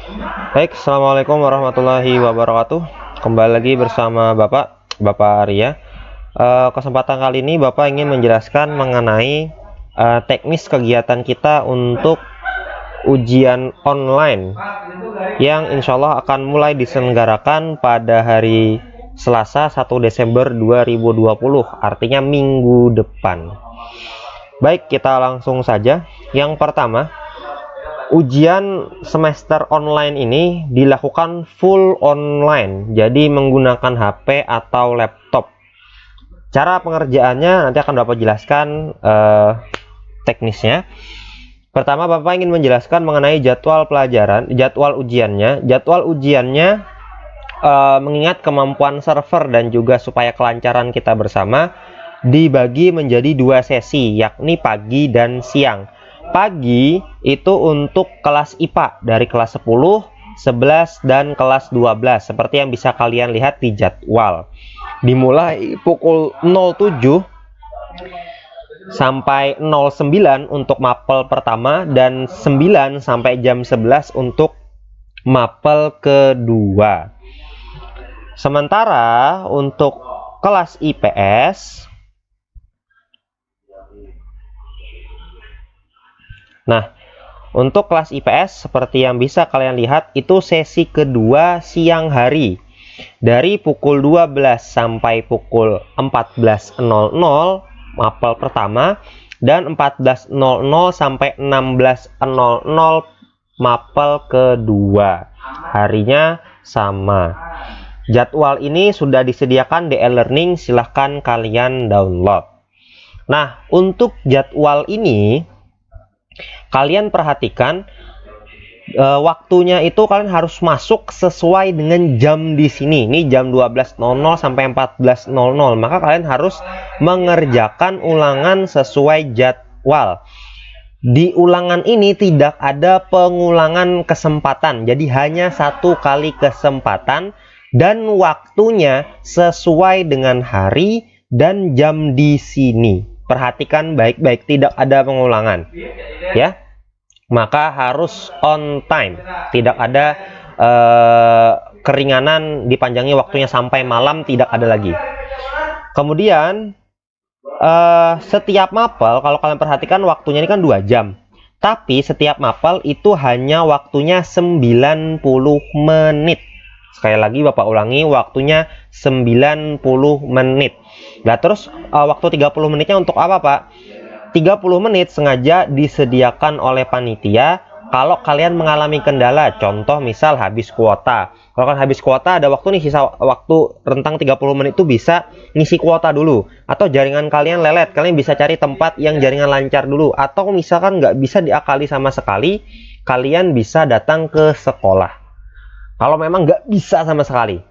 Baik, assalamualaikum warahmatullahi wabarakatuh. Kembali lagi bersama Bapak Arya. Kesempatan kali ini Bapak ingin menjelaskan mengenai teknis kegiatan kita untuk ujian online yang insya Allah akan mulai diselenggarakan pada hari Selasa 1 Desember 2020, artinya minggu depan. Baik, kita langsung saja. Yang pertama, ujian semester online ini dilakukan full online, jadi menggunakan HP atau laptop. Cara pengerjaannya nanti akan Bapak jelaskan teknisnya. Pertama, Bapak ingin menjelaskan mengenai jadwal pelajaran, jadwal ujiannya. Jadwal ujiannya mengingat kemampuan server dan juga supaya kelancaran kita bersama, dibagi menjadi 2 sesi, yakni pagi dan siang. Pagi itu untuk kelas IPA dari kelas 10, 11, dan kelas 12 seperti yang bisa kalian lihat di jadwal. Dimulai pukul 07 sampai 09 untuk mapel pertama dan 9 sampai jam 11 untuk mapel kedua. Sementara untuk kelas IPS, untuk kelas IPS seperti yang bisa kalian lihat itu sesi kedua siang hari dari pukul 12 sampai pukul 14.00 mapel pertama dan 14.00 sampai 16.00 mapel kedua. Harinya sama. Jadwal ini sudah disediakan di e-learning, silahkan kalian download. Nah, untuk jadwal ini kalian perhatikan waktunya itu kalian harus masuk sesuai dengan jam di sini. Ini jam 12.00 sampai 14.00. Maka kalian harus mengerjakan ulangan sesuai jadwal. Di ulangan ini tidak ada pengulangan kesempatan. Jadi hanya 1 kali kesempatan dan waktunya sesuai dengan hari dan jam di sini. Perhatikan baik-baik, tidak ada pengulangan. Ya. Maka harus on time, tidak ada keringanan dipanjangi waktunya sampai malam, tidak ada lagi. Kemudian setiap mapel kalau kalian perhatikan waktunya ini kan 2 jam, tapi setiap mapel itu hanya waktunya 90 menit. Sekali lagi Bapak ulangi, waktunya 90 menit. Nah terus waktu 30 menitnya untuk apa Pak? 30 menit sengaja disediakan oleh panitia kalau kalian mengalami kendala, contoh misal habis kuota. Kalau kan habis kuota ada waktu nih, sisa waktu rentang 30 menit itu bisa ngisi kuota dulu. Atau jaringan kalian lelet, kalian bisa cari tempat yang jaringan lancar dulu. Atau misalkan nggak bisa diakali sama sekali, kalian bisa datang ke sekolah. Kalau memang nggak bisa sama sekali.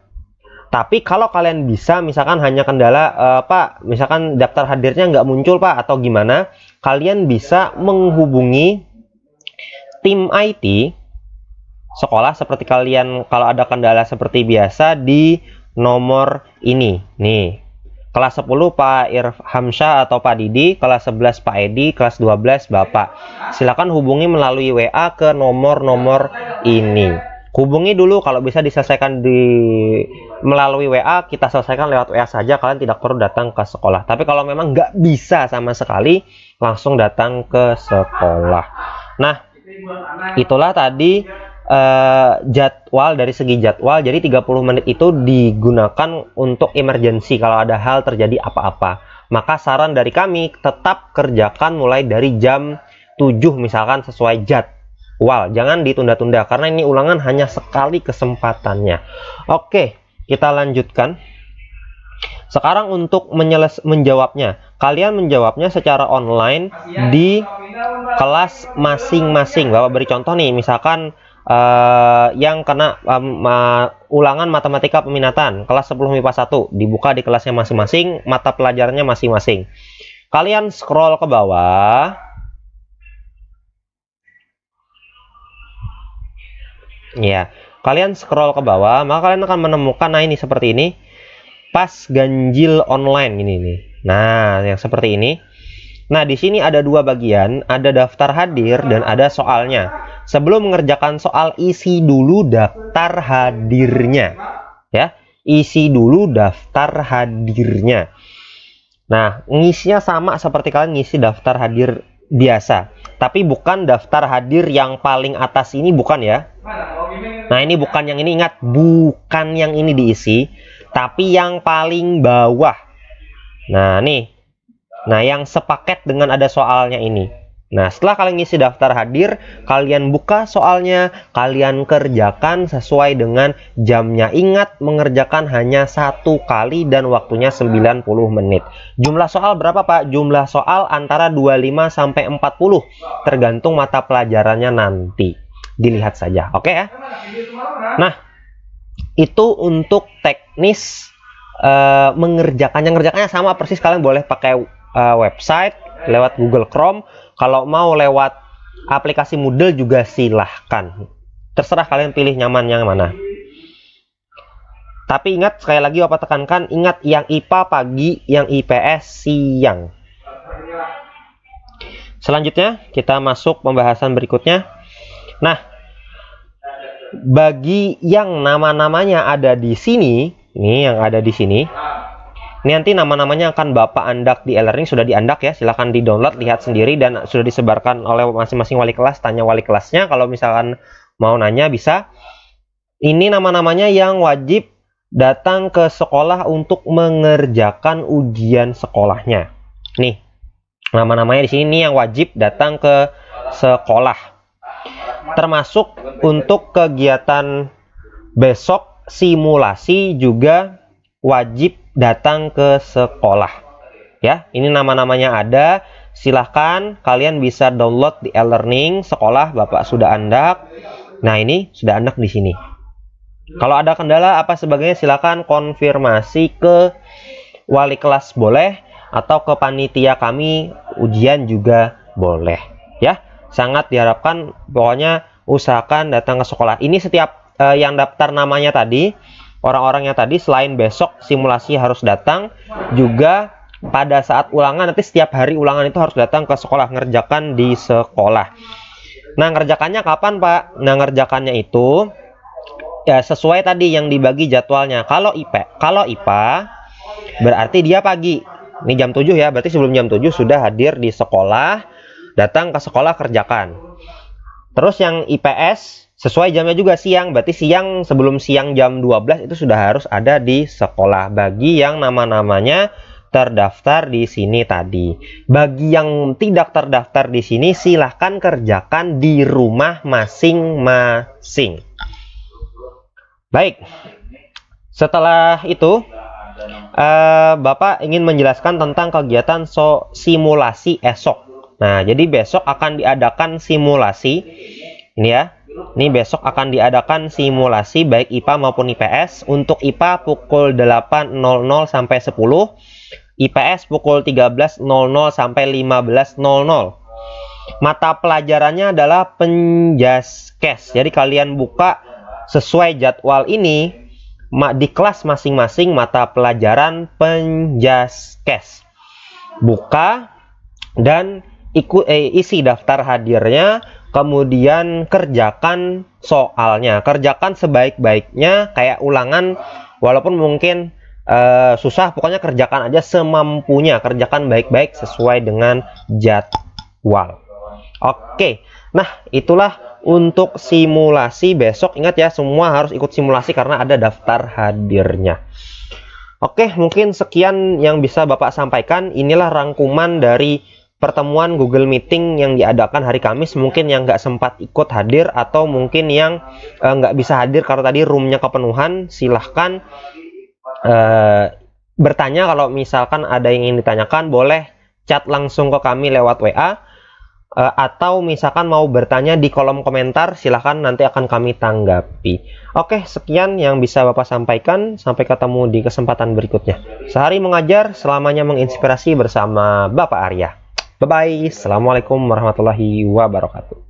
Tapi kalau kalian bisa, misalkan hanya kendala, Pak, misalkan daftar hadirnya nggak muncul Pak, atau gimana, kalian bisa menghubungi tim IT sekolah seperti kalian kalau ada kendala seperti biasa di nomor ini. Nih, kelas 10 Pak Irhamsyah atau Pak Didi, kelas 11 Pak Edi, kelas 12 Bapak. Silakan hubungi melalui WA ke nomor-nomor ini. Hubungi dulu, kalau bisa diselesaikan melalui WA, kita selesaikan lewat WA saja, kalian tidak perlu datang ke sekolah. Tapi kalau memang nggak bisa sama sekali, langsung datang ke sekolah. Nah, itulah tadi jadwal, dari segi jadwal. Jadi 30 menit itu digunakan untuk emergency kalau ada hal terjadi apa-apa. Maka saran dari kami tetap kerjakan mulai dari jam 7 misalkan sesuai jadwal. Jangan ditunda-tunda karena ini ulangan hanya sekali kesempatannya. Oke, kita lanjutkan. Sekarang untuk menjawabnya, kalian menjawabnya secara online di kelas masing-masing. Bapak beri contoh nih, misalkan yang kena ulangan matematika peminatan kelas 10 MIPA 1 dibuka di kelasnya masing-masing, mata pelajarannya masing-masing. Kalian scroll ke bawah. Ya, kalian scroll ke bawah, maka kalian akan menemukan, nah ini seperti ini, pas ganjil online ini nih. Nah, yang seperti ini. Nah, di sini ada 2 bagian, ada daftar hadir dan ada soalnya. sebelum mengerjakan soal isi dulu daftar hadirnya. Ya, isi dulu daftar hadirnya. Nah, ngisinya sama seperti kalian ngisi daftar hadir biasa, tapi bukan daftar hadir yang paling atas ini, bukan ya. Nah, ini bukan yang ini, ingat, bukan yang ini diisi, tapi yang paling bawah. Nah, nih. Nah, yang sepaket dengan ada soalnya ini. Nah, setelah kalian ngisi daftar hadir, kalian buka soalnya, kalian kerjakan sesuai dengan jamnya. Ingat, mengerjakan hanya 1 kali dan waktunya 90 menit. Jumlah soal berapa, Pak? Jumlah soal antara 25 sampai 40, tergantung mata pelajarannya nanti. Dilihat saja, oke ya? Nah, itu untuk teknis mengerjakannya. Ngerjakannya sama persis, kalian boleh pakai website lewat Google Chrome. Kalau mau lewat aplikasi Moodle juga silahkan. Terserah kalian pilih nyaman yang mana. Tapi ingat, sekali lagi Bapak tekankan, ingat yang IPA pagi, yang IPS siang. Selanjutnya kita masuk pembahasan berikutnya. Nah, bagi yang nama-namanya ada di sini, ini yang ada di sini. Ini nanti nama-namanya akan Bapak andak di e-learning, sudah diandak ya, silahkan di-download, lihat sendiri, dan sudah disebarkan oleh masing-masing wali kelas. Tanya wali kelasnya, kalau misalkan mau nanya bisa. Ini nama-namanya yang wajib datang ke sekolah untuk mengerjakan ujian sekolahnya. Nih, nama-namanya di sini yang wajib datang ke sekolah. Termasuk untuk kegiatan besok, simulasi juga wajib datang ke sekolah. Ya, ini nama-namanya ada. Silahkan kalian bisa download di e-learning sekolah Bapak sudah andak. Nah, ini sudah andak di sini. Kalau ada kendala apa sebagainya, silahkan konfirmasi ke wali kelas boleh, atau ke panitia kami ujian juga boleh. Ya, sangat diharapkan, pokoknya usahakan datang ke sekolah. Ini setiap yang daftar namanya tadi, orang-orangnya tadi, selain besok simulasi harus datang, juga pada saat ulangan nanti, setiap hari ulangan itu harus datang ke sekolah, ngerjakan di sekolah. Nah, ngerjakannya kapan, Pak? Nah, ngerjakannya itu ya sesuai tadi yang dibagi jadwalnya. Kalau IPA berarti dia pagi. Ini jam 7 ya, berarti sebelum jam 7 sudah hadir di sekolah, datang ke sekolah kerjakan. Terus yang IPS sesuai jamnya juga siang, berarti siang, sebelum siang jam 12 itu sudah harus ada di sekolah. Bagi yang nama-namanya terdaftar di sini tadi. Bagi yang tidak terdaftar di sini, silahkan kerjakan di rumah masing-masing. Baik, setelah itu Bapak ingin menjelaskan tentang kegiatan simulasi esok. Nah, jadi besok akan diadakan simulasi. Ini ya. Ini besok akan diadakan simulasi baik IPA maupun IPS. Untuk IPA pukul 8.00 sampai 10, IPS pukul 13.00 sampai 15.00. Mata pelajarannya adalah penjaskes. Jadi kalian buka sesuai jadwal ini di kelas masing-masing mata pelajaran penjaskes. Buka dan isi daftar hadirnya. Kemudian kerjakan soalnya, kerjakan sebaik-baiknya kayak ulangan, walaupun mungkin susah, pokoknya kerjakan aja semampunya, kerjakan baik-baik sesuai dengan jadwal. Oke, nah itulah untuk simulasi besok. Ingat ya, semua harus ikut simulasi karena ada daftar hadirnya. Oke, mungkin sekian yang bisa Bapak sampaikan. Inilah rangkuman dari pertemuan Google Meeting yang diadakan hari Kamis. Mungkin yang nggak sempat ikut hadir, atau mungkin yang nggak bisa hadir karena tadi roomnya kepenuhan, silahkan bertanya. Kalau misalkan ada yang ingin ditanyakan, boleh chat langsung ke kami lewat WA, atau misalkan mau bertanya di kolom komentar, silahkan, nanti akan kami tanggapi. Oke, sekian yang bisa Bapak sampaikan. Sampai ketemu di kesempatan berikutnya. Sehari mengajar, selamanya menginspirasi bersama Bapak Arya. Bye-bye. Assalamualaikum warahmatullahi wabarakatuh.